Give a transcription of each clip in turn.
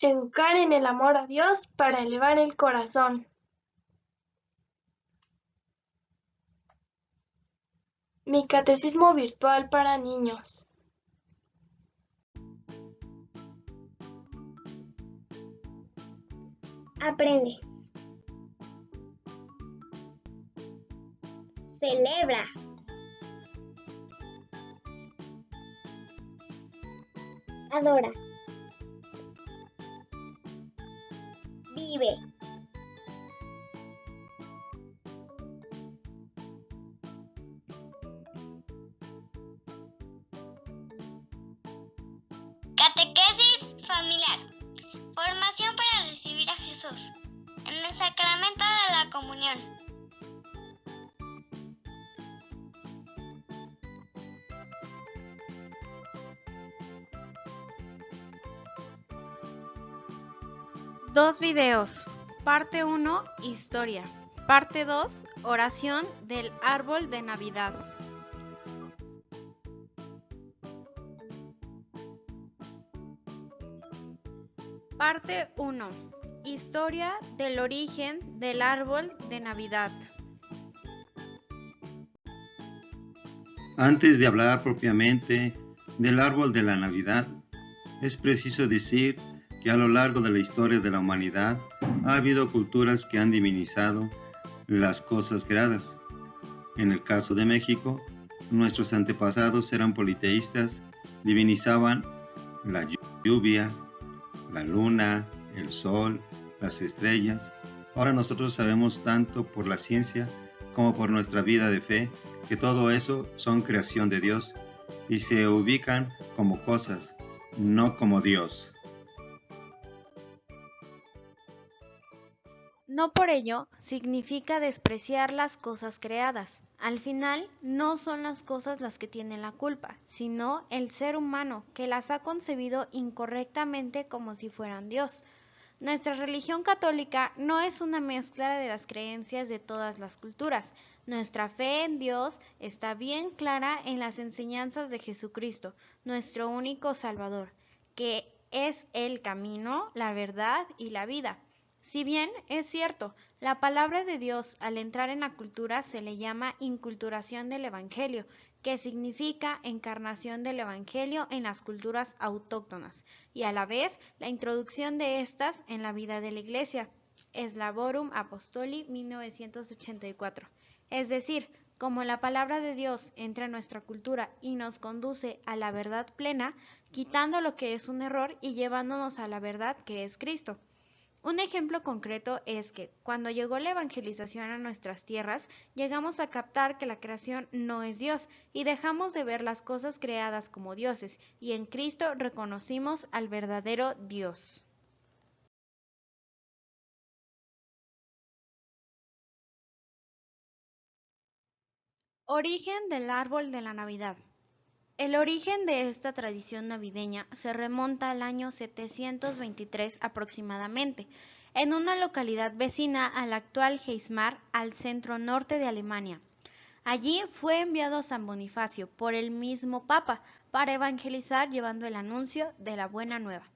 Educar en el amor a Dios para elevar el corazón. Mi catecismo virtual para niños. Aprende. Celebra. Adora. Vive. Catequesis familiar. Formación para recibir a Jesús en el sacramento de la comunión. Dos videos. Parte 1, historia. Parte 2, oración del árbol de Navidad. Parte 1, historia del origen del árbol de Navidad. Antes de hablar propiamente del árbol de la Navidad, es preciso decir que a lo largo de la historia de la humanidad ha habido culturas que han divinizado las cosas creadas. En el caso de México, nuestros antepasados eran politeístas, divinizaban la lluvia, la luna, el sol, las estrellas. Ahora nosotros sabemos tanto por la ciencia como por nuestra vida de fe que todo eso son creación de Dios y se ubican como cosas, no como Dios. No por ello significa despreciar las cosas creadas. Al final, no son las cosas las que tienen la culpa, sino el ser humano que las ha concebido incorrectamente como si fueran Dios. Nuestra religión católica no es una mezcla de las creencias de todas las culturas. Nuestra fe en Dios está bien clara en las enseñanzas de Jesucristo, nuestro único Salvador, que es el camino, la verdad y la vida. Si bien es cierto, la palabra de Dios al entrar en la cultura se le llama inculturación del Evangelio, que significa encarnación del Evangelio en las culturas autóctonas, y a la vez la introducción de estas en la vida de la Iglesia. Slavorum Apostoli 1984. Es decir, como la palabra de Dios entra en nuestra cultura y nos conduce a la verdad plena, quitando lo que es un error y llevándonos a la verdad que es Cristo. Un ejemplo concreto es que, cuando llegó la evangelización a nuestras tierras, llegamos a captar que la creación no es Dios y dejamos de ver las cosas creadas como dioses, y en Cristo reconocimos al verdadero Dios. Origen del árbol de la Navidad. El origen de esta tradición navideña se remonta al año 723 aproximadamente, en una localidad vecina al actual Geismar, al centro norte de Alemania. Allí fue enviado San Bonifacio por el mismo Papa para evangelizar llevando el anuncio de la buena nueva.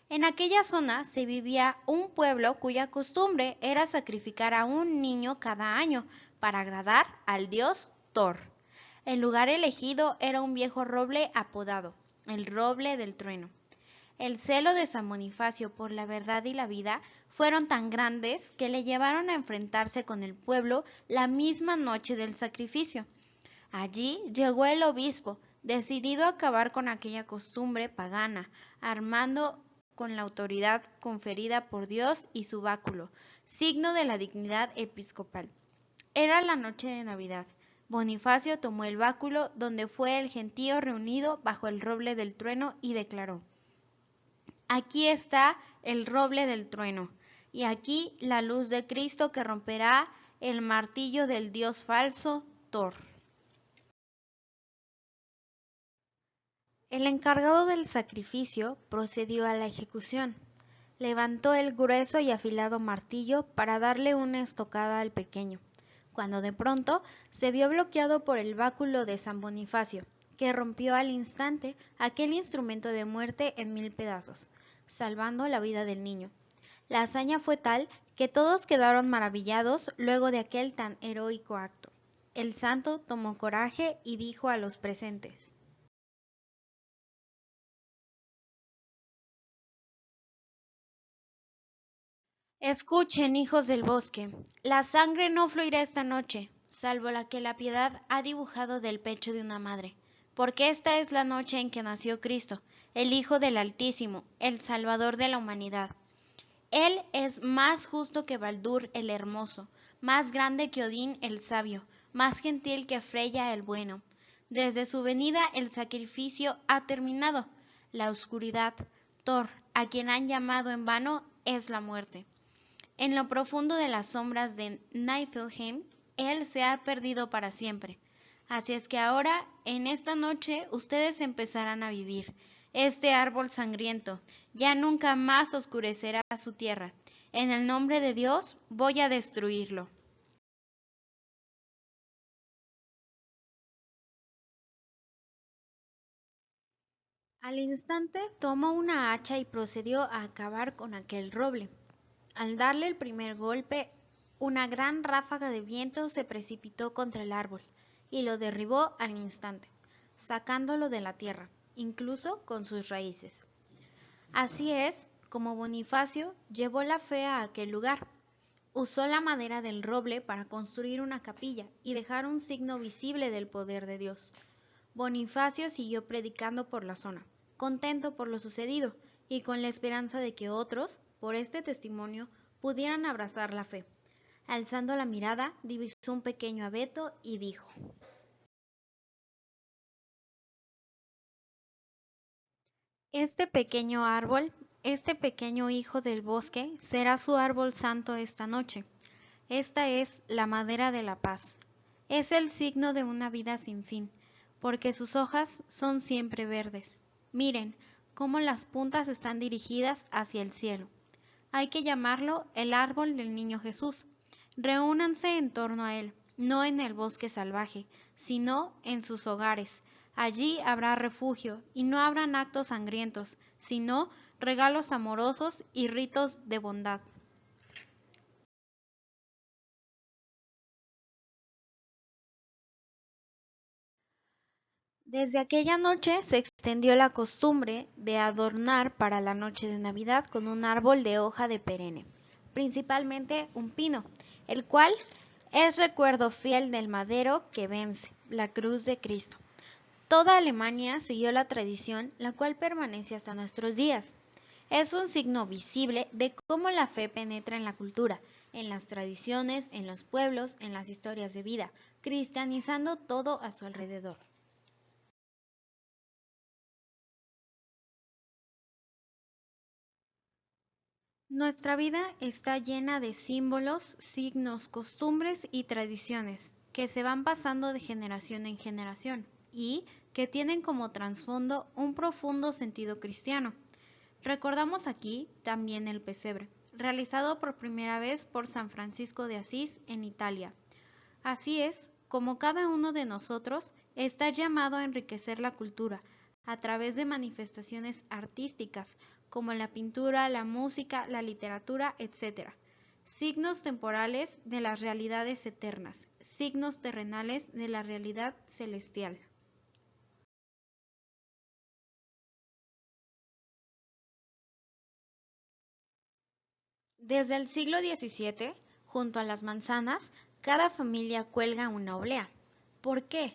En aquella zona se vivía un pueblo cuya costumbre era sacrificar a un niño cada año para agradar al dios Thor. El lugar elegido era un viejo roble apodado el roble del trueno. El celo de San Bonifacio por la verdad y la vida fueron tan grandes que le llevaron a enfrentarse con el pueblo la misma noche del sacrificio. Allí llegó el obispo, decidido a acabar con aquella costumbre pagana, armando con la autoridad conferida por Dios y su báculo, signo de la dignidad episcopal. Era la noche de Navidad. Bonifacio tomó el báculo donde fue el gentío reunido bajo el roble del trueno y declaró: Aquí está el roble del trueno, y aquí la luz de Cristo que romperá el martillo del dios falso, Thor. El encargado del sacrificio procedió a la ejecución. Levantó el grueso y afilado martillo para darle una estocada al pequeño, cuando de pronto se vio bloqueado por el báculo de San Bonifacio, que rompió al instante aquel instrumento de muerte en 1000 pedazos. salvando la vida del niño. La hazaña fue tal que todos quedaron maravillados luego de aquel tan heroico acto. El santo tomó coraje y dijo a los presentes: Escuchen, hijos del bosque, la sangre no fluirá esta noche, salvo la que la piedad ha dibujado del pecho de una madre, porque esta es la noche en que nació Cristo, el Hijo del Altísimo, el Salvador de la humanidad. Él es más justo que Baldur el hermoso, más grande que Odín el sabio, más gentil que Freya el bueno. Desde su venida el sacrificio ha terminado. La oscuridad, Thor, a quien han llamado en vano, es la muerte. En lo profundo de las sombras de Niflheim, él se ha perdido para siempre. Así es que ahora, en esta noche, ustedes empezarán a vivir. Este árbol sangriento ya nunca más oscurecerá su tierra. En el nombre de Dios voy a destruirlo. Al instante tomó una hacha y procedió a acabar con aquel roble. Al darle el primer golpe, una gran ráfaga de viento se precipitó contra el árbol y lo derribó al instante, sacándolo de la tierra, incluso con sus raíces. Así es como Bonifacio llevó la fe a aquel lugar. Usó la madera del roble para construir una capilla y dejar un signo visible del poder de Dios. Bonifacio siguió predicando por la zona, contento por lo sucedido y con la esperanza de que otros, por este testimonio, pudieran abrazar la fe. Alzando la mirada, divisó un pequeño abeto y dijo: Este pequeño árbol, este pequeño hijo del bosque, será su árbol santo esta noche. Esta es la madera de la paz. Es el signo de una vida sin fin, porque sus hojas son siempre verdes. Miren cómo las puntas están dirigidas hacia el cielo. Hay que llamarlo el árbol del niño Jesús. Reúnanse en torno a él, no en el bosque salvaje, sino en sus hogares. Allí habrá refugio y no habrán actos sangrientos, sino regalos amorosos y ritos de bondad. Desde aquella noche se extendió la costumbre de adornar para la noche de Navidad con un árbol de hoja de perenne, principalmente un pino, el cual es recuerdo fiel del madero que vence, la cruz de Cristo. Toda Alemania siguió la tradición, la cual permanece hasta nuestros días. Es un signo visible de cómo la fe penetra en la cultura, en las tradiciones, en los pueblos, en las historias de vida, cristianizando todo a su alrededor. Nuestra vida está llena de símbolos, signos, costumbres y tradiciones que se van pasando de generación en generación y que tienen como trasfondo un profundo sentido cristiano. Recordamos aquí también el pesebre, realizado por primera vez por San Francisco de Asís en Italia. Así es como cada uno de nosotros está llamado a enriquecer la cultura a través de manifestaciones artísticas como la pintura, la música, la literatura, etc. Signos temporales de las realidades eternas, signos terrenales de la realidad celestial. Desde el siglo XVII, junto a las manzanas, cada familia cuelga una oblea. ¿Por qué?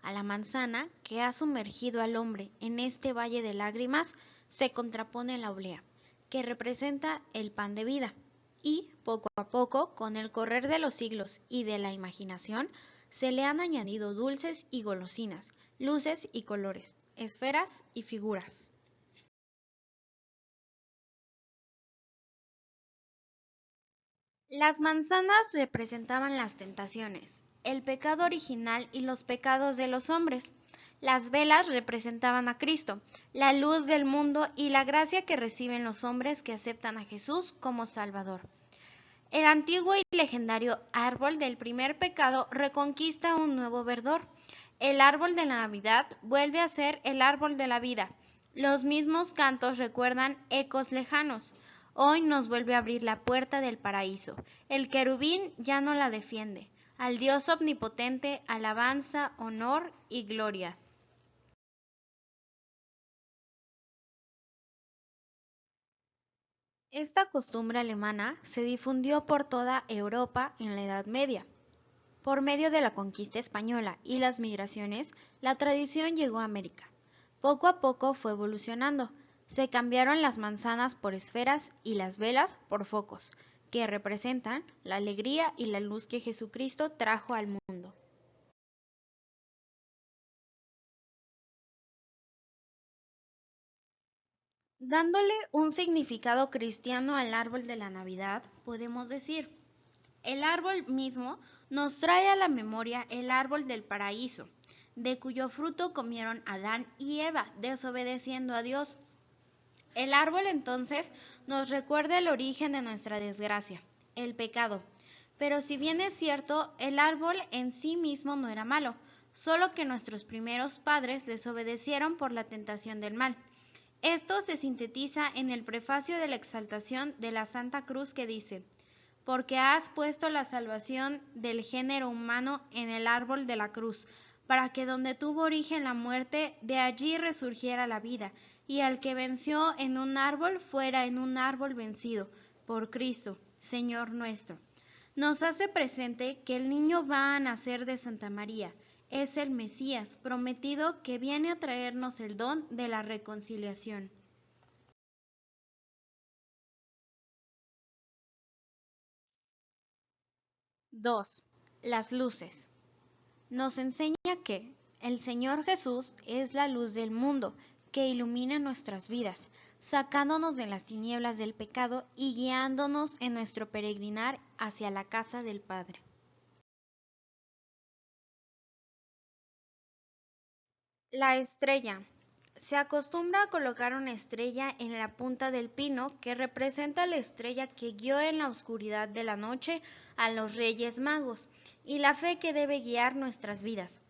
A la manzana que ha sumergido al hombre en este valle de lágrimas se contrapone la oblea, que representa el pan de vida. Y, poco a poco, con el correr de los siglos y de la imaginación, se le han añadido dulces y golosinas, luces y colores, esferas y figuras. Las manzanas representaban las tentaciones, el pecado original y los pecados de los hombres. Las velas representaban a Cristo, la luz del mundo y la gracia que reciben los hombres que aceptan a Jesús como Salvador. El antiguo y legendario árbol del primer pecado reconquista un nuevo verdor. El árbol de la Navidad vuelve a ser el árbol de la vida. Los mismos cantos recuerdan ecos lejanos. Hoy nos vuelve a abrir la puerta del paraíso. El querubín ya no la defiende. Al Dios omnipotente, alabanza, honor y gloria. Esta costumbre alemana se difundió por toda Europa en la Edad Media. Por medio de la conquista española y las migraciones, la tradición llegó a América. Poco a poco fue evolucionando. Se cambiaron las manzanas por esferas y las velas por focos, que representan la alegría y la luz que Jesucristo trajo al mundo. Dándole un significado cristiano al árbol de la Navidad, podemos decir, el árbol mismo nos trae a la memoria el árbol del paraíso, de cuyo fruto comieron Adán y Eva, desobedeciendo a Dios. El árbol entonces nos recuerda el origen de nuestra desgracia, el pecado. Pero si bien es cierto, el árbol en sí mismo no era malo, solo que nuestros primeros padres desobedecieron por la tentación del mal. Esto se sintetiza en el prefacio de la Exaltación de la Santa Cruz que dice: porque has puesto la salvación del género humano en el árbol de la cruz, para que donde tuvo origen la muerte, de allí resurgiera la vida, y al que venció en un árbol fuera en un árbol vencido, por Cristo, Señor nuestro. Nos hace presente que el niño va a nacer de Santa María, es el Mesías prometido que viene a traernos el don de la reconciliación. Dos, las luces. Nos enseña que el Señor Jesús es la luz del mundo que ilumina nuestras vidas, sacándonos de las tinieblas del pecado y guiándonos en nuestro peregrinar hacia la casa del Padre. La estrella. Se acostumbra a colocar una estrella en la punta del pino que representa la estrella que guió en la oscuridad de la noche a los Reyes Magos y la fe que debe guiar nuestras vidas.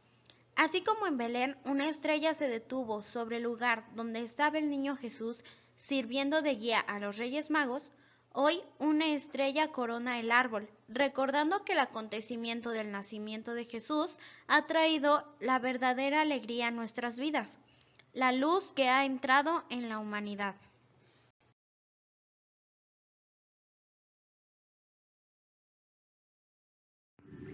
Así como en Belén una estrella se detuvo sobre el lugar donde estaba el niño Jesús sirviendo de guía a los Reyes Magos, hoy una estrella corona el árbol, recordando que el acontecimiento del nacimiento de Jesús ha traído la verdadera alegría a nuestras vidas, la luz que ha entrado en la humanidad.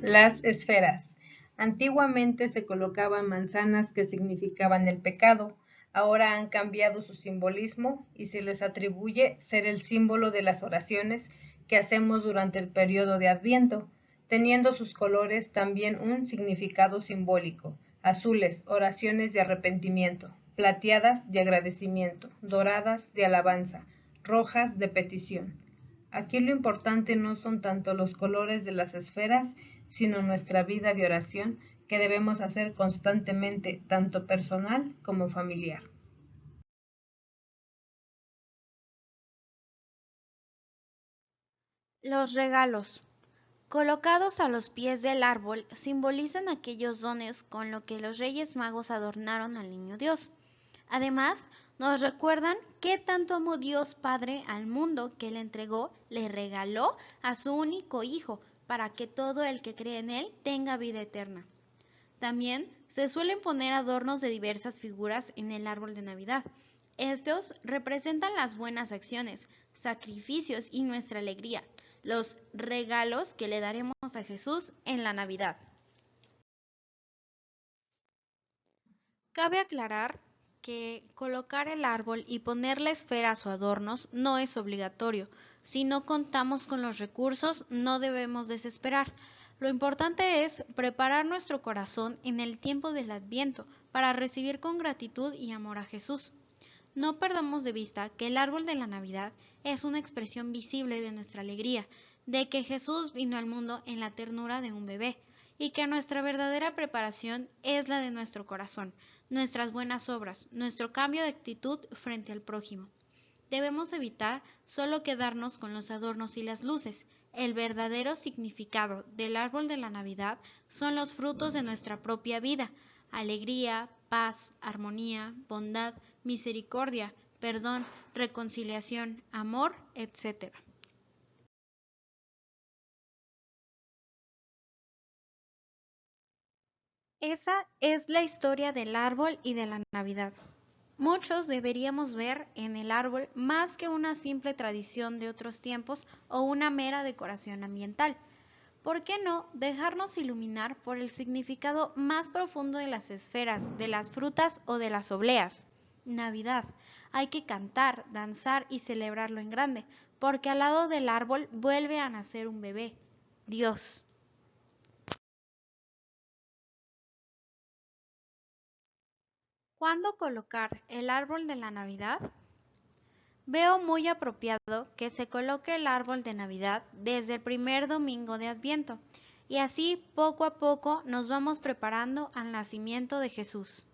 Las esferas. Antiguamente se colocaban manzanas que significaban el pecado. Ahora han cambiado su simbolismo y se les atribuye ser el símbolo de las oraciones que hacemos durante el periodo de Adviento, teniendo sus colores también un significado simbólico: azules, oraciones de arrepentimiento; plateadas, de agradecimiento; doradas, de alabanza; rojas, de petición. Aquí lo importante no son tanto los colores de las esferas, sino nuestra vida de oración, que debemos hacer constantemente, tanto personal como familiar. Los regalos, colocados a los pies del árbol, simbolizan aquellos dones con los que los Reyes Magos adornaron al Niño Dios. Además, nos recuerdan qué tanto amó Dios Padre al mundo que le entregó, le regaló a su único Hijo, para que todo el que cree en Él tenga vida eterna. También se suelen poner adornos de diversas figuras en el árbol de Navidad. Estos representan las buenas acciones, sacrificios y nuestra alegría, los regalos que le daremos a Jesús en la Navidad. Cabe aclarar que colocar el árbol y ponerle esferas o adornos no es obligatorio. Si no contamos con los recursos, no debemos desesperar. Lo importante es preparar nuestro corazón en el tiempo del Adviento para recibir con gratitud y amor a Jesús. No perdamos de vista que el árbol de la Navidad es una expresión visible de nuestra alegría, de que Jesús vino al mundo en la ternura de un bebé, y que nuestra verdadera preparación es la de nuestro corazón, nuestras buenas obras, nuestro cambio de actitud frente al prójimo. Debemos evitar solo quedarnos con los adornos y las luces. El verdadero significado del árbol de la Navidad son los frutos de nuestra propia vida, alegría, paz, armonía, bondad, misericordia, perdón, reconciliación, amor, etc. Esa es la historia del árbol y de la Navidad. Muchos deberíamos ver en el árbol más que una simple tradición de otros tiempos o una mera decoración ambiental. ¿Por qué no dejarnos iluminar por el significado más profundo de las esferas, de las frutas o de las obleas? Navidad. Hay que cantar, danzar y celebrarlo en grande, porque al lado del árbol vuelve a nacer un bebé, Dios. ¿Cuándo colocar el árbol de la Navidad? Veo muy apropiado que se coloque el árbol de Navidad desde el primer domingo de Adviento, y así poco a poco nos vamos preparando al nacimiento de Jesús.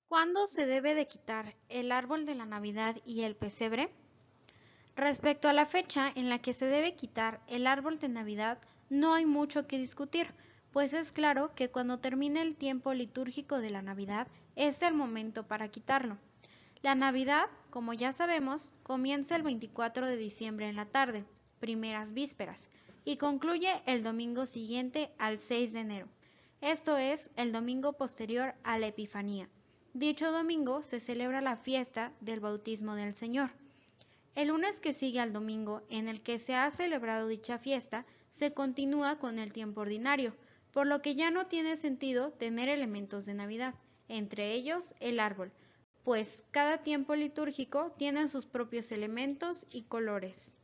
¿Cuándo se debe de quitar el árbol de la Navidad y el pesebre? Respecto a la fecha en la que se debe quitar el árbol de Navidad, no hay mucho que discutir, pues es claro que cuando termine el tiempo litúrgico de la Navidad es el momento para quitarlo. La Navidad, como ya sabemos, comienza el 24 de diciembre en la tarde, primeras vísperas, y concluye el domingo siguiente al 6 de enero. Esto es el domingo posterior a la Epifanía. Dicho domingo se celebra la fiesta del bautismo del Señor. El lunes que sigue al domingo en el que se ha celebrado dicha fiesta, se continúa con el tiempo ordinario, por lo que ya no tiene sentido tener elementos de Navidad, entre ellos el árbol, pues cada tiempo litúrgico tiene sus propios elementos y colores.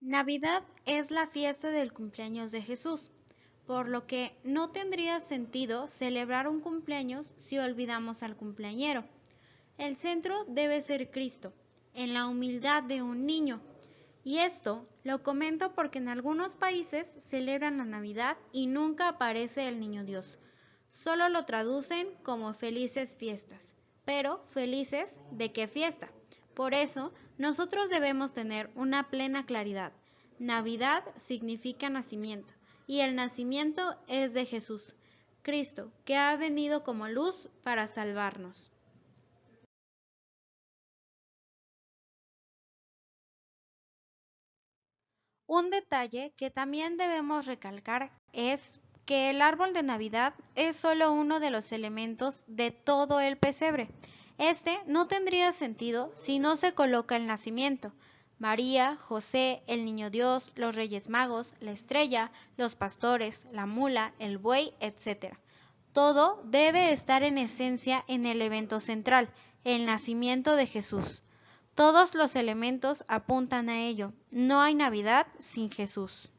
Navidad es la fiesta del cumpleaños de Jesús, por lo que no tendría sentido celebrar un cumpleaños si olvidamos al cumpleañero. El centro debe ser Cristo, en la humildad de un niño. Y esto lo comento porque en algunos países celebran la Navidad y nunca aparece el Niño Dios. Solo lo traducen como felices fiestas. Pero, ¿felices de qué fiesta? Por eso, nosotros debemos tener una plena claridad. Navidad significa nacimiento, y el nacimiento es de Jesús, Cristo, que ha venido como luz para salvarnos. Un detalle que también debemos recalcar es que el árbol de Navidad es solo uno de los elementos de todo el pesebre. Este no tendría sentido si no se coloca el nacimiento. María, José, el Niño Dios, los Reyes Magos, la estrella, los pastores, la mula, el buey, etc. Todo debe estar en esencia en el evento central, el nacimiento de Jesús. Todos los elementos apuntan a ello. No hay Navidad sin Jesús.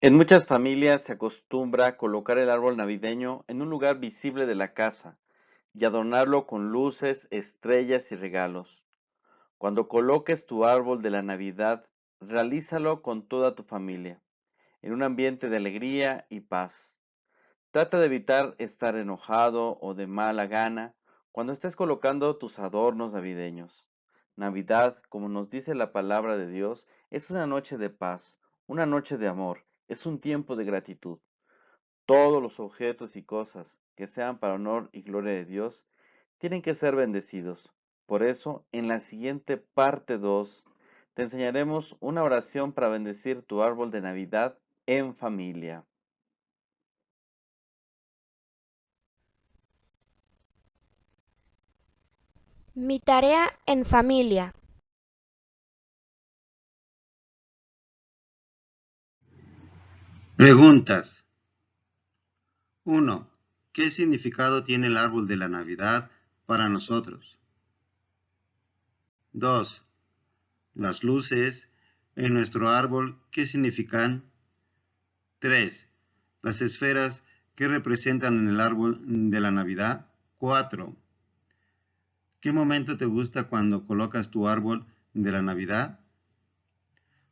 En muchas familias se acostumbra a colocar el árbol navideño en un lugar visible de la casa y adornarlo con luces, estrellas y regalos. Cuando coloques tu árbol de la Navidad, realízalo con toda tu familia, en un ambiente de alegría y paz. Trata de evitar estar enojado o de mala gana cuando estés colocando tus adornos navideños. Navidad, como nos dice la palabra de Dios, es una noche de paz, una noche de amor, es un tiempo de gratitud. Todos los objetos y cosas que sean para honor y gloria de Dios tienen que ser bendecidos. Por eso, en la siguiente parte 2, te enseñaremos una oración para bendecir tu árbol de Navidad en familia. Mi tarea en familia. Preguntas. 1. ¿Qué significado tiene el árbol de la Navidad para nosotros? 2. Las luces en nuestro árbol, ¿qué significan? 3. Las esferas, ¿qué representan en el árbol de la Navidad? 4. ¿Qué momento te gusta cuando colocas tu árbol de la Navidad?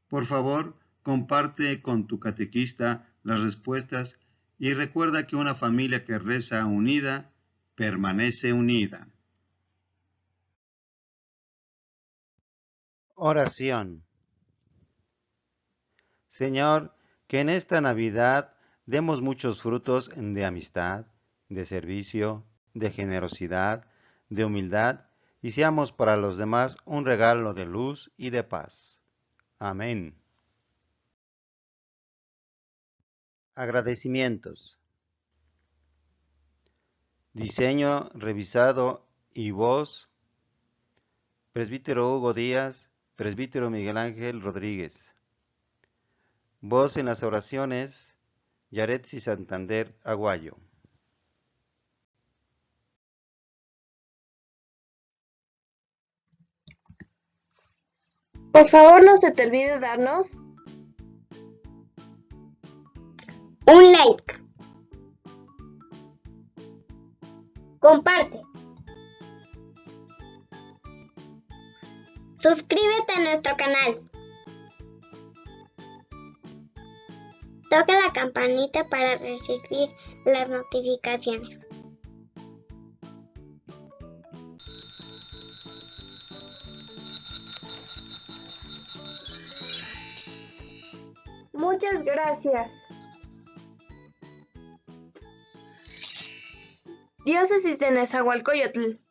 Por favor, comparte con tu catequista las respuestas y recuerda que una familia que reza unida, permanece unida. Oración. Señor, que en esta Navidad demos muchos frutos de amistad, de servicio, de generosidad, de humildad, y seamos para los demás un regalo de luz y de paz. Amén. Agradecimientos. Diseño revisado y voz, Presbítero Hugo Díaz, Presbítero Miguel Ángel Rodríguez. Voz en las oraciones, Yaretsi Santander Aguayo. Por favor, no se te olvide darnos un like. Comparte. Suscríbete a nuestro canal. Toca la campanita para recibir las notificaciones. Muchas gracias. Diócesis de Nezahualcóyotl.